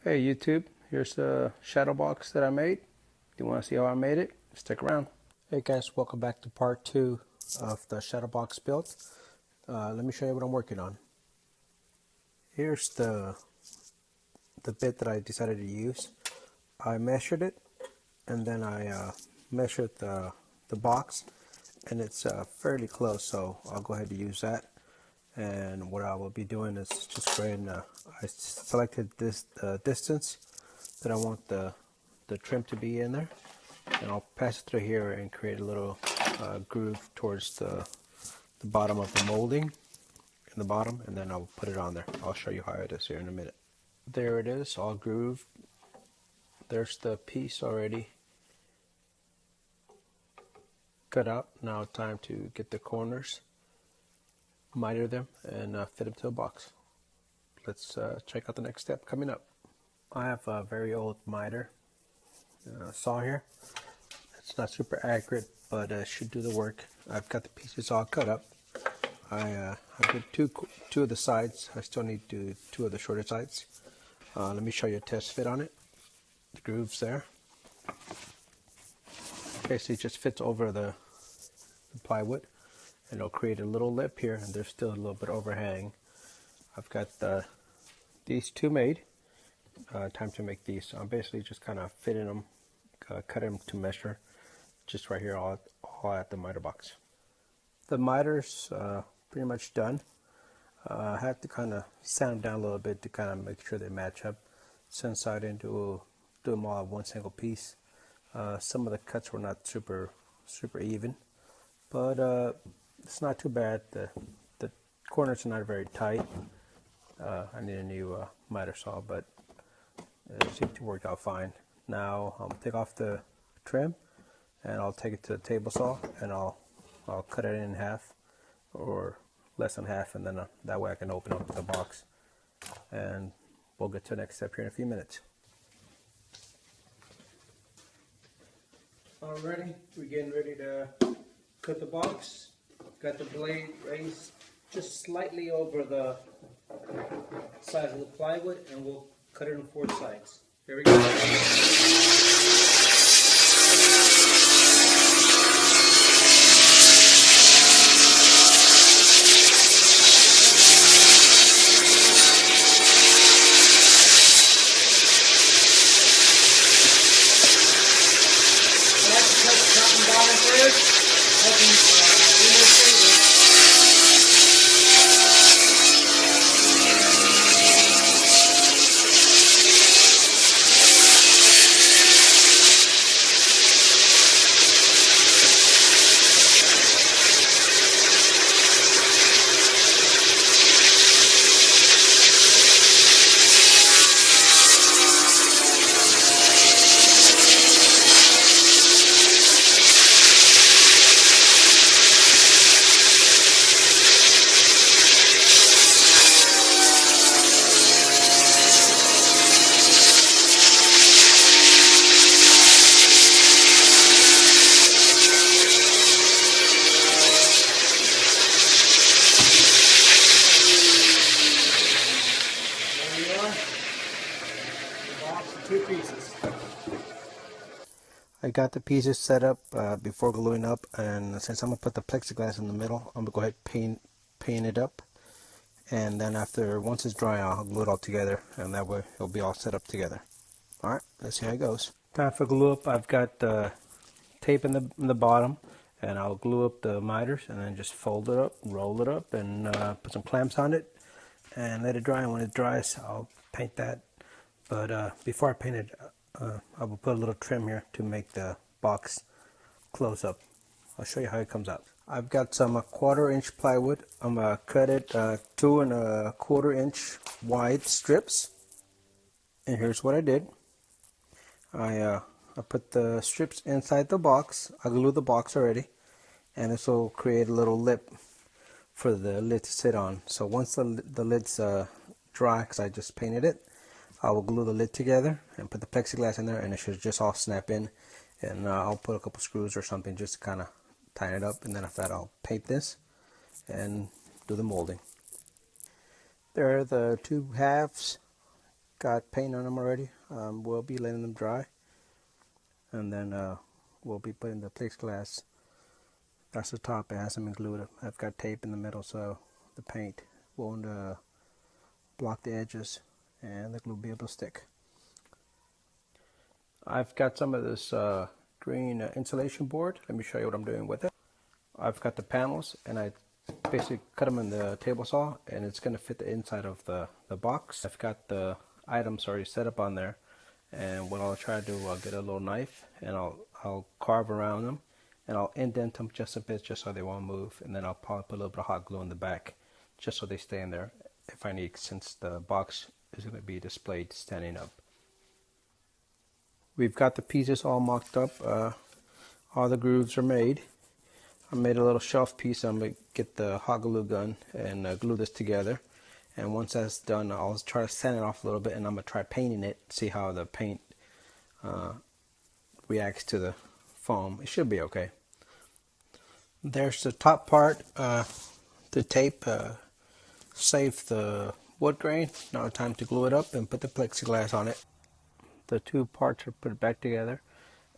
Hey YouTube, here's the shadow box that I made. Do you want to see how I made it? Stick around. Hey guys, welcome back to part 2 of the shadow box build. Let me show you what I'm working on. Here's the bit that I decided to use. I measured it and then I measured the box, and it's fairly close, so I'll go ahead and use that. And what I will be doing is just going I selected this distance that I want the trim to be in there, and I'll pass it through here and create a little groove towards the bottom of the molding in the bottom, and then I'll put it on there. I'll show you how it is here in a minute. There it is, all grooved. There's the piece already cut out. Now time to get the corners, miter them, and fit them to a box. Let's check out the next step coming up. I have a very old miter saw here. It's not super accurate, but it should do the work. I've got the pieces all cut up. I did two of the sides. I still need to do two of the shorter sides. Let me show you a test fit on it. The grooves there. Basically, it just fits over the plywood, and it'll create a little lip here, and there's still a little bit overhang. I've got these two made. Time to make these. So I'm basically just kind of fitting them, cut them to measure, just right here, all at the miter box. The miter's pretty much done. I had to kind of sand them down a little bit to kind of make sure they match up, since I didn't do them all at one single piece. Some of the cuts were not super even, but it's not too bad. The corners are not very tight. I need a new miter saw, but it seemed to work out fine. Now I'll take off the trim, and I'll take it to the table saw, and I'll cut it in half, or less than half, and then that way I can open up the box, and we'll get to the next step here in a few minutes. Alrighty, we're getting ready to cut the box. Got the blade raised just slightly over the size of the plywood, and we'll cut it in 4 sides. Here we go. I like to cut top and bottom first, helping do more saving. Two pieces. I got the pieces set up before gluing up, and since I'm gonna put the plexiglass in the middle, I'm gonna go ahead and paint it up, and then once it's dry, I'll glue it all together, and that way it'll be all set up together. All right, let's see how it goes. Time for glue up. I've got tape in the bottom, and I'll glue up the miters, and then just fold it up, roll it up, and put some clamps on it, and let it dry. And when it dries, I'll paint that. But before I paint it, I will put a little trim here to make the box close up. I'll show you how it comes out. I've got some 1/4 inch plywood. I'm gonna cut it 2 1/4 inch wide strips. And here's what I did. I put the strips inside the box. I glued the box already, and this will create a little lip for the lid to sit on. So once the lid's dry, because I just painted it, I will glue the lid together and put the plexiglass in there, and it should just all snap in. And I'll put a couple screws or something just to kind of tighten it up, and then after that I'll paint this and do the molding. There are the 2 halves got paint on them already. We'll be letting them dry, and then we'll be putting the plexiglass. That's the top. It hasn't been glued. I've got tape in the middle, so the paint won't block the edges, and the glue will be able to stick. I've got some of this green insulation board. Let me show you what I'm doing with it. I've got the panels, and I basically cut them in the table saw, and it's going to fit the inside of the box. I've got the items already set up on there, and what I'll try to do, I'll get a little knife, and I'll carve around them, and I'll indent them just a bit, just so they won't move, and then I'll probably put a little bit of hot glue in the back, just so they stay in there if I need, since the box is going to be displayed standing up. We've got the pieces all mocked up. All the grooves are made. I made a little shelf piece. I'm going to get the hot glue gun and glue this together. And once that's done, I'll try to sand it off a little bit, and I'm going to try painting it, see how the paint reacts to the foam. It should be okay. There's the top part. The tape saved the wood grain. Now time to glue it up and put the plexiglass on it. The two parts are put back together,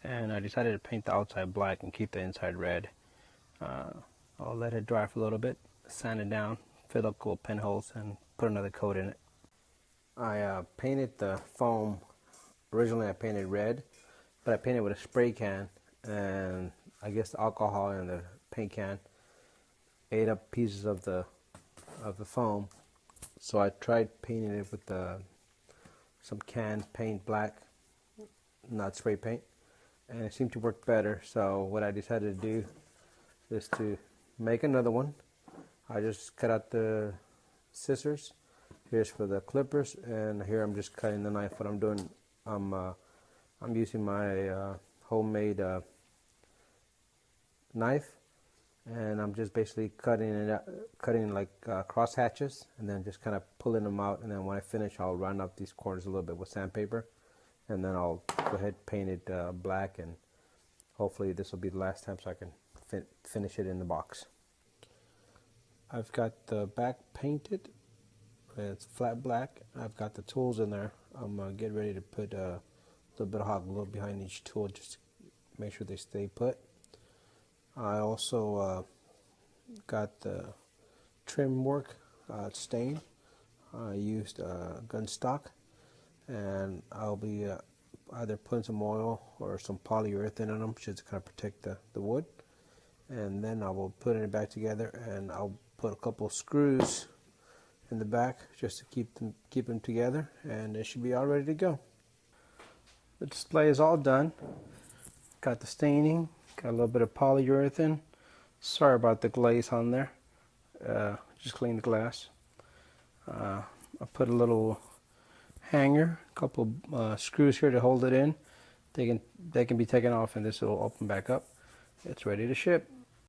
and I decided to paint the outside black and keep the inside red. I'll let it dry for a little bit, sand it down, fill up cool pinholes, and put another coat in it. I painted the foam. Originally I painted red, but I painted with a spray can, and I guess the alcohol in the paint can ate up pieces of the foam. So I tried painting it with some can paint black, not spray paint, and it seemed to work better. So what I decided to do is to make another one. I just cut out the scissors. Here's for the clippers, and here I'm just cutting the knife. What I'm doing, I'm using my homemade knife, and I'm just basically cutting it out, cutting like cross hatches, and then just kind of pulling them out. And then when I finish, I'll round up these corners a little bit with sandpaper, and then I'll go ahead and paint it black, and hopefully this will be the last time so I can finish it in the box. I've got the back painted. It's flat black. I've got the tools in there. I'm getting ready to put a little bit of hot glue behind each tool just to make sure they stay put. I also got the trim work stain. I used gun stock, and I'll be either putting some oil or some polyurethane on them just to kind of protect the wood. And then I will put it back together, and I'll put a couple of screws in the back just to keep them together, and it should be all ready to go. The display is all done. Got the staining, got a little bit of polyurethane. Sorry about the glaze on there. Just clean the glass. I put a little hanger, a couple screws here to hold it in. They can be taken off, and this will open back up. It's ready to ship.